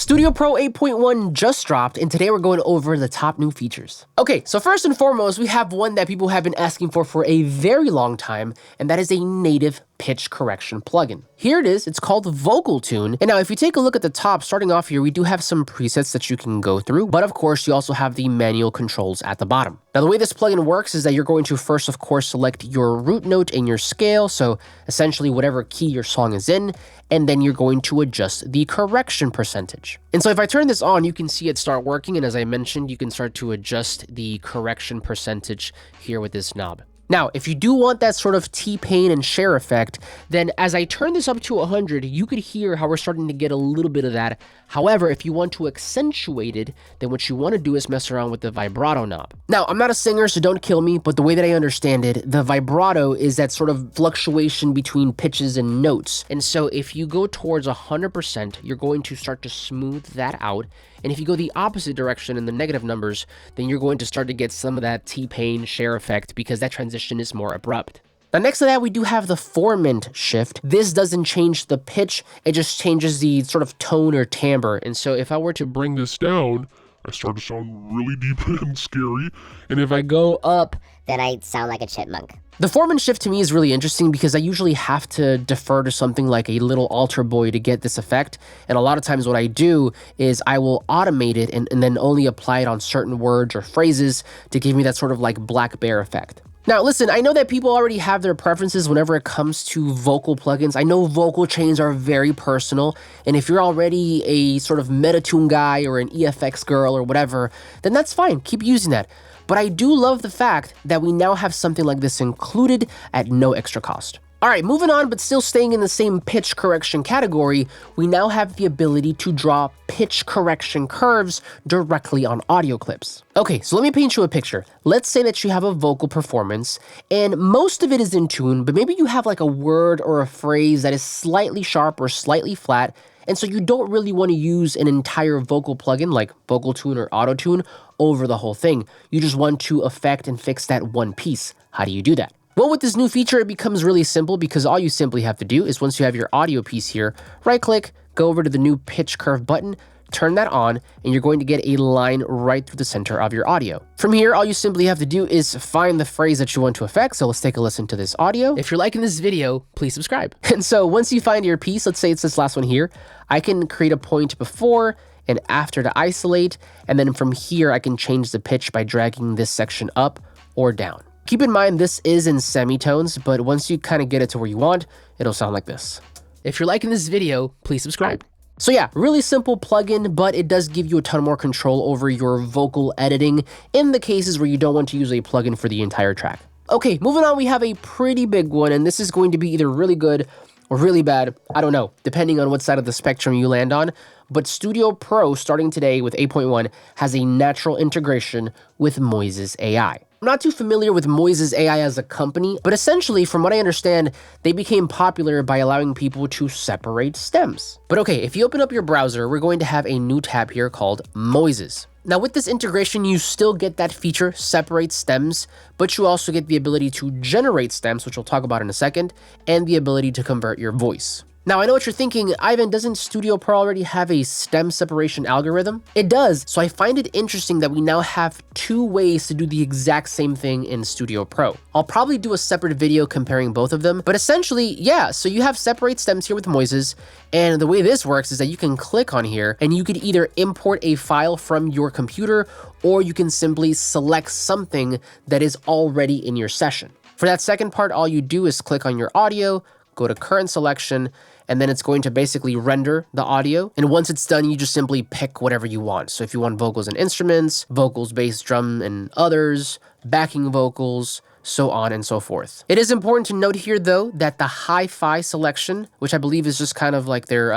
Studio Pro 8.1 just dropped, and today we're going over the top new features. Okay, so first and foremost, we have one that people have been asking for a very long time, and that is a native pitch correction plugin. Here it is, it's called Vocal Tune. And now if you take a look at the top, starting off here, we do have some presets that you can go through, but of course you also have the manual controls at the bottom. Now the way this plugin works is that you're going to first, of course, select your root note and your scale, so essentially whatever key your song is in, and then you're going to adjust the correction percentage. And so if I turn this on, you can see it start working, and as I mentioned, you can start to adjust the correction percentage here with this knob. Now, if you do want that sort of T-Pain and Cher effect, then as I turn this up to 100, you could hear how we're starting to get a little bit of that. However, if you want to accentuate it, then what you want to do is mess around with the vibrato knob. Now, I'm not a singer, so don't kill me, but the way that I understand it, the vibrato is that sort of fluctuation between pitches and notes. And so if you go towards 100%, you're going to start to smooth that out. And if you go the opposite direction in the negative numbers, then you're going to start to get some of that T-Pain Cher effect because that transition is more abrupt. Now, next to that, we do have the formant shift. This doesn't change the pitch, it just changes the sort of tone or timbre. And so if I were to bring this down, I start to sound really deep and scary. And if I go up, then I sound like a chipmunk. the formant shift to me is really interesting because I usually have to defer to something like a little altar boy to get this effect. And a lot of times what I do is I will automate it and then only apply it on certain words or phrases to give me that sort of like black bear effect. Now, listen, I know that people already have their preferences whenever it comes to vocal plugins. I know vocal chains are very personal, and if you're already a sort of Metatune guy or an EFX girl or whatever, then that's fine, keep using that. But I do love the fact that we now have something like this included at no extra cost. All right, moving on, but still staying in the same pitch correction category, we now have the ability to draw pitch correction curves directly on audio clips. Okay, so let me paint you a picture. Let's say that you have a vocal performance and most of it is in tune, but maybe you have like a word or a phrase that is slightly sharp or slightly flat, and so you don't really want to use an entire vocal plugin like Vocal Tune or Auto Tune over the whole thing. You just want to affect and fix that one piece. How do you do that? Well, with this new feature, it becomes really simple because all you simply have to do is once you have your audio piece here, right-click, go over to the new pitch curve button, turn that on, and you're going to get a line right through the center of your audio. From here, all you simply have to do is find the phrase that you want to affect. So let's take a listen to this audio. If you're liking this video, please subscribe. And so once you find your piece, let's say it's this last one here, I can create a point before and after to isolate, and then from here, I can change the pitch by dragging this section up or down. Keep in mind, this is in semitones, but once you kind of get it to where you want, it'll sound like this. If you're liking this video, please subscribe. So yeah, really simple plugin, but it does give you a ton more control over your vocal editing in the cases where you don't want to use a plugin for the entire track. Okay, moving on, we have a pretty big one, and this is going to be either really good or really bad, I don't know, depending on what side of the spectrum you land on. But Studio Pro, starting today with 8.1, has a natural integration with Moises AI. I'm not too familiar with Moises AI as a company, but essentially, from what I understand, they became popular by allowing people to separate stems. But okay, if you open up your browser, we're going to have a new tab here called Moises. Now with this integration, you still get that feature, separate stems, but you also get the ability to generate stems, which we'll talk about in a second, and the ability to convert your voice. Now, I know what you're thinking, Ivan, doesn't Studio Pro already have a stem separation algorithm? It does, so I find it interesting that we now have two ways to do the exact same thing in Studio Pro. I'll probably do a separate video comparing both of them, but essentially, yeah, so you have separate stems here with Moises, and the way this works is that you can click on here, and you could either import a file from your computer, or you can simply select something that is already in your session. For that second part, all you do is click on your audio, go to current selection, and then it's going to basically render the audio. And once it's done, you just simply pick whatever you want. So if you want vocals and instruments, vocals, bass, drum, and others, backing vocals, so on and so forth. It is important to note here, though, that the hi-fi selection, which I believe is just kind of like their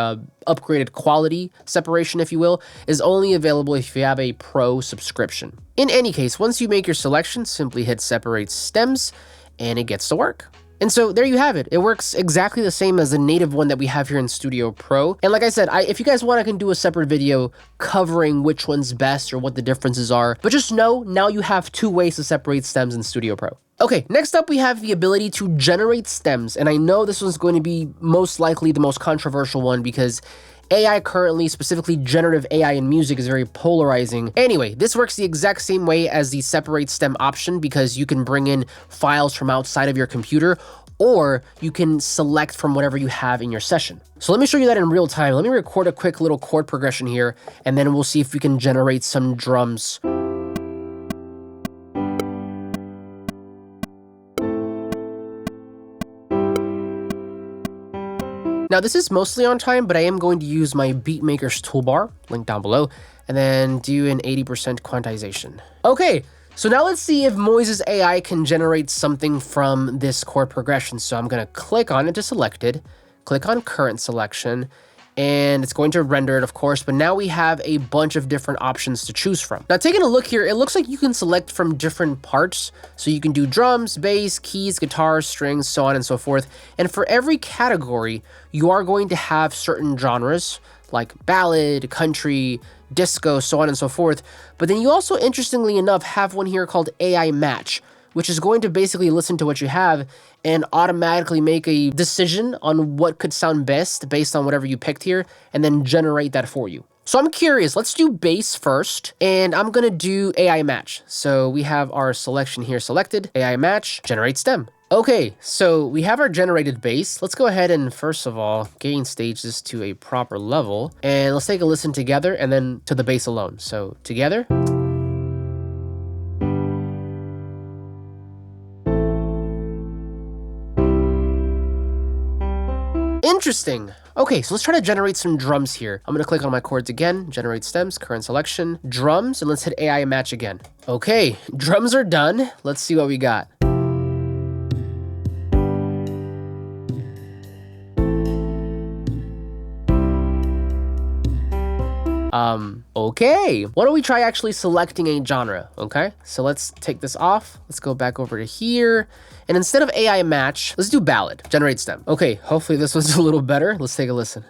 upgraded quality separation, if you will, is only available if you have a Pro subscription. In any case, once you make your selection, simply hit Separate Stems, and it gets to work. And so there you have it. It works exactly the same as the native one that we have here in Studio Pro. And like I said, if you guys want, I can do a separate video covering which one's best or what the differences are. But just know, now you have two ways to separate stems in Studio Pro. Okay, next up we have the ability to generate stems. And I know this one's going to be most likely the most controversial one because AI currently, specifically generative AI in music, is very polarizing. Anyway, this works the exact same way as the separate stem option because you can bring in files from outside of your computer, or you can select from whatever you have in your session. So let me show you that in real time. Let me record a quick little chord progression here, and then we'll see if we can generate some drums. Now this is mostly on time, but I am going to use my beatmaker's toolbar, link down below, and then do an 80% quantization. Okay, so now let's see if Moises AI can generate something from this chord progression. So I'm gonna click on it to select it, click on current selection, and it's going to render it, of course, but now we have a bunch of different options to choose from. Now, taking a look here, it looks like you can select from different parts. So you can do drums, bass, keys, guitars, strings, so on and so forth. And for every category, you are going to have certain genres like ballad, country, disco, so on and so forth. But then you also, interestingly enough, have one here called AI Match, which is going to basically listen to what you have and automatically make a decision on what could sound best based on whatever you picked here, and then generate that for you. So I'm curious, let's do bass first, and I'm gonna do AI Match. So we have our selection here selected, AI Match, generate stem. Okay, so we have our generated bass. Let's go ahead and first of all, gain stage this to a proper level, and let's take a listen together and then to the bass alone. So together. Interesting. Okay, so let's try to generate some drums here. I'm gonna click on my chords again, generate stems, current selection, drums, and let's hit AI Match again. Okay, drums are done. Let's see what we got. Okay. Why don't we try actually selecting a genre, okay? So let's take this off. Let's go back over to here. And instead of AI Match, let's do ballad, generate stem. Okay, hopefully this was a little better. Let's take a listen.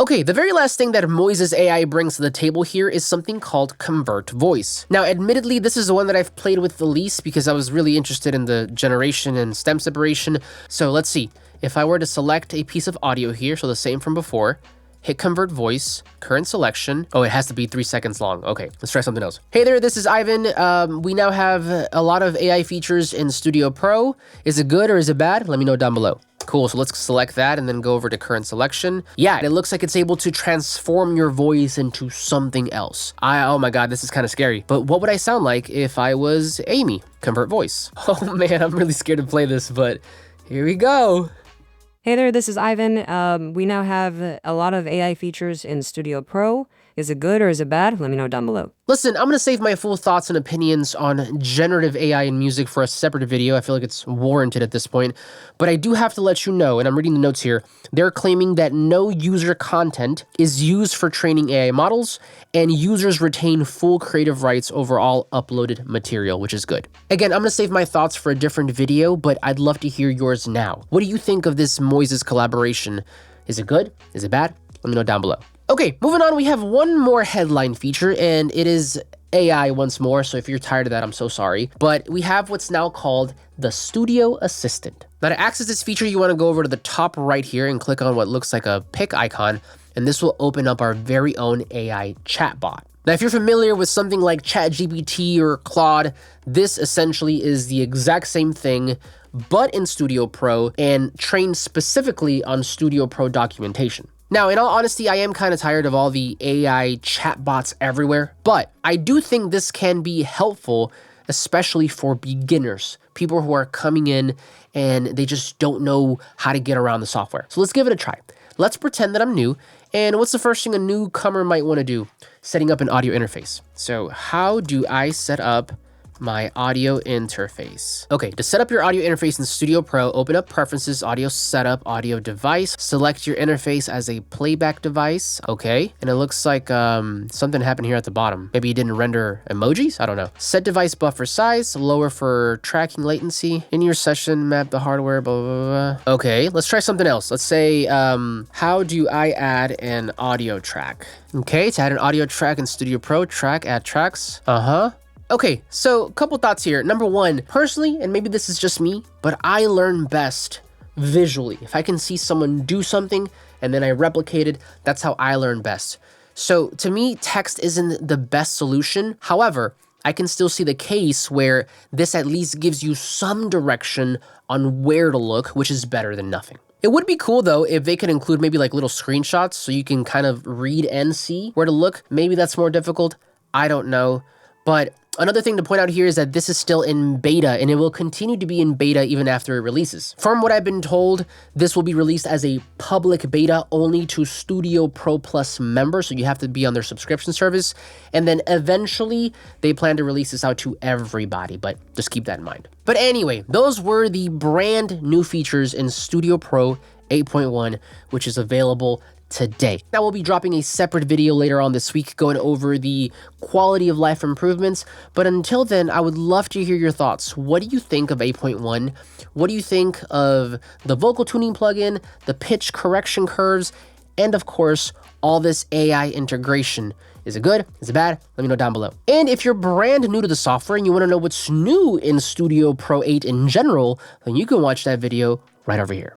Okay, the very last thing that Moises AI brings to the table here is something called Convert Voice. Now, admittedly, this is the one that I've played with the least because I was really interested in the generation and stem separation. So let's see. If I were to select a piece of audio here, so the same from before, hit Convert Voice, current selection. Oh, it has to be 3 seconds long. Okay, let's try something else. Hey there, this is Ivan. We now have a lot of AI features in Studio Pro. Is it good or is it bad? Let me know down below. Cool, so let's select that and then go over to current selection. Yeah, it looks like it's able to transform your voice into something else. Oh my God, this is kind of scary. But what would I sound like if I was Amy? Convert Voice. Oh man, I'm really scared to play this, but here we go. Hey there, this is Ivan. We now have a lot of AI features in Studio Pro. Is it good or is it bad? Let me know down below. Listen, I'm gonna save my full thoughts and opinions on generative AI in music for a separate video. I feel like it's warranted at this point. But I do have to let you know, and I'm reading the notes here, they're claiming that no user content is used for training AI models, and users retain full creative rights over all uploaded material, which is good. Again, I'm gonna save my thoughts for a different video, but I'd love to hear yours now. What do you think of this Moises collaboration? Is it good? Is it bad? Let me know down below. Okay, moving on, we have one more headline feature, and it is AI once more, so if you're tired of that, I'm so sorry. But we have what's now called the Studio Assistant. Now, to access this feature, you want to go over to the top right here and click on what looks like a pick icon, and this will open up our very own AI chatbot. Now, if you're familiar with something like ChatGPT or Claude, this essentially is the exact same thing, but in Studio Pro and trained specifically on Studio Pro documentation. Now, in all honesty, I am kind of tired of all the AI chatbots everywhere, but I do think this can be helpful, especially for beginners, people who are coming in and they just don't know how to get around the software. So let's give it a try. Let's pretend that I'm new. And what's the first thing a newcomer might want to do? Setting up an audio interface. So how do I set up my audio interface? Okay, to set up your audio interface in Studio Pro, open up Preferences, Audio Setup, Audio Device, select your interface as a playback device. Okay, and it looks like something happened here at the bottom. Maybe you didn't render emojis? I don't know. Set device buffer size, lower for tracking latency. In your session, map the hardware, blah, blah, blah. Okay, let's try something else. Let's say, how do I add an audio track? Okay, to add an audio track in Studio Pro, track, add tracks. Okay, so a couple thoughts here. Number one, personally, and maybe this is just me, but I learn best visually. If I can see someone do something and then I replicate it, that's how I learn best. So to me, text isn't the best solution. However, I can still see the case where this at least gives you some direction on where to look, which is better than nothing. It would be cool though if they could include maybe like little screenshots so you can kind of read and see where to look. Maybe that's more difficult. I don't know. But another thing to point out here is that this is still in beta and it will continue to be in beta even after it releases. From what I've been told, this will be released as a public beta only to Studio Pro Plus members, so you have to be on their subscription service. And then eventually they plan to release this out to everybody, but just keep that in mind. But anyway, those were the brand new features in Studio Pro 8.1, which is available today. Now we'll be dropping a separate video later on this week going over the quality of life improvements, but until then, I would love to hear your thoughts. What do you think of 8.1? What do you think of the vocal tuning plugin, the pitch correction curves, and of course, all this AI integration? Is it good? Is it bad? Let me know down below. And if you're brand new to the software and you want to know what's new in Studio Pro 8 in general, then you can watch that video right over here.